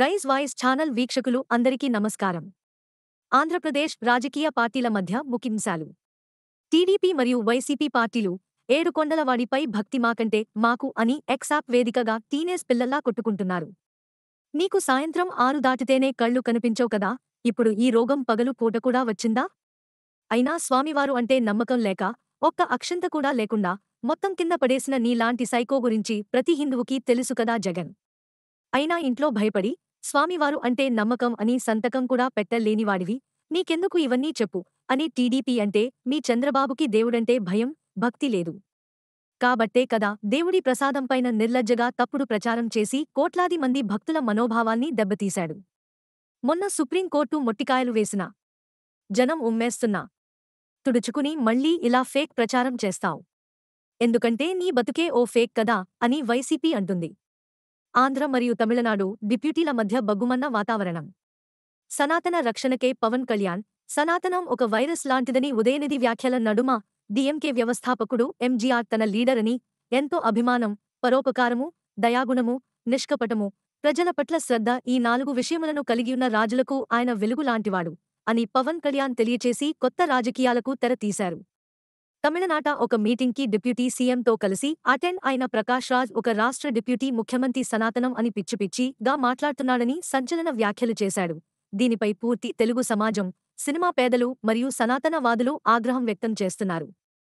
Rise voice channel వీక్షకులు అందరికీ నమస్కారం. ఆంధ్రప్రదేశ్ రాజకీయ పార్టీల మధ్య ముకింసాలు. టీడీపీ మరియు వైసీపీ పార్టీలు ఏడుకొండలవాడిపై భక్తి మాకంటే మాకు అని ఎక్స్ యాప్ వేదికగా టీనేజ్ పిల్లల్లా కొట్టుకుంటున్నారు. నీకు సాయంత్రం 6 దాటితేనే కళ్ళు కనిపించవు కదా, ఇప్పుడు ఈ రోగం పగలు పూట కూడా వచ్చిందా? అయినా స్వామివారు అంటే నమ్మకం లేక, ఒక్క అక్షంత కూడా లేకుండా మొత్తం కింద పడేసిన నీలాంటి సైకో గురించి ప్రతి హిందువుకీ తెలుసు కదా జగన్. అయినా ఇంట్లో భయపడి, స్వామివారు అంటే నమ్మకం అని సంతకం కూడా పెట్టలేనివాడివి, నీకెందుకు ఇవన్నీ చెప్పు అని టీడీపీ అంటే మీ చంద్రబాబుకి దేవుడంటే భయం, భక్తి లేదు. కాబట్టే కదా దేవుడి ప్రసాదంపైన నిర్లజ్జగా తప్పుడు ప్రచారం చేసి కోట్లాది మంది భక్తుల మనోభావాల్ని దెబ్బతీశాడు. మొన్న సుప్రీంకోర్టు మొట్టికాయలు వేసినా, జనం ఉమ్మేస్తున్నా తుడుచుకుని మళ్ళీ ఇలా ఫేక్ ప్రచారం చేస్తావ్. ఎందుకంటే నీ బతుకే ఓ ఫేక్ కదా అని వైసీపీ అంటుంది. ఆంధ్ర మరియు తమిళనాడు డిప్యూటీల మధ్య బగ్గుమన్న వాతావరణం. సనాతన రక్షణకే పవన్ కళ్యాణ్, సనాతనం ఒక వైరస్ లాంటిదని ఉదయనిధి వ్యాఖ్యల నడుమ డీఎంకే వ్యవస్థాపకుడు ఎంజీఆర్ తన లీడరని, ఎంతో అభిమానం, పరోపకారము, దయాగుణము, నిష్కపటము, ప్రజల పట్ల శ్రద్ధ ఈ 4 విషయములను కలిగియున్న రాజులకు ఆయన వెలుగులాంటివాడు అని పవన్ కళ్యాణ్ తెలియచేసి కొత్త రాజకీయాలకు తెర తీశారు. తమిళనాట ఒక మీటింగ్కి డిప్యూటీ సీఎంతో కలిసి అటెండ్ అయిన ప్రకాష్ రాజ్ ఒక రాష్ట్ర డిప్యూటీ ముఖ్యమంత్రి సనాతనం అని పిచ్చిగా మాట్లాడుతున్నాడని సంచలన వ్యాఖ్యలు చేశాడు. దీనిపై పూర్తి తెలుగు సమాజం, సినిమా పేదలు మరియు సనాతనవాదులు ఆగ్రహం వ్యక్తం చేస్తున్నారు.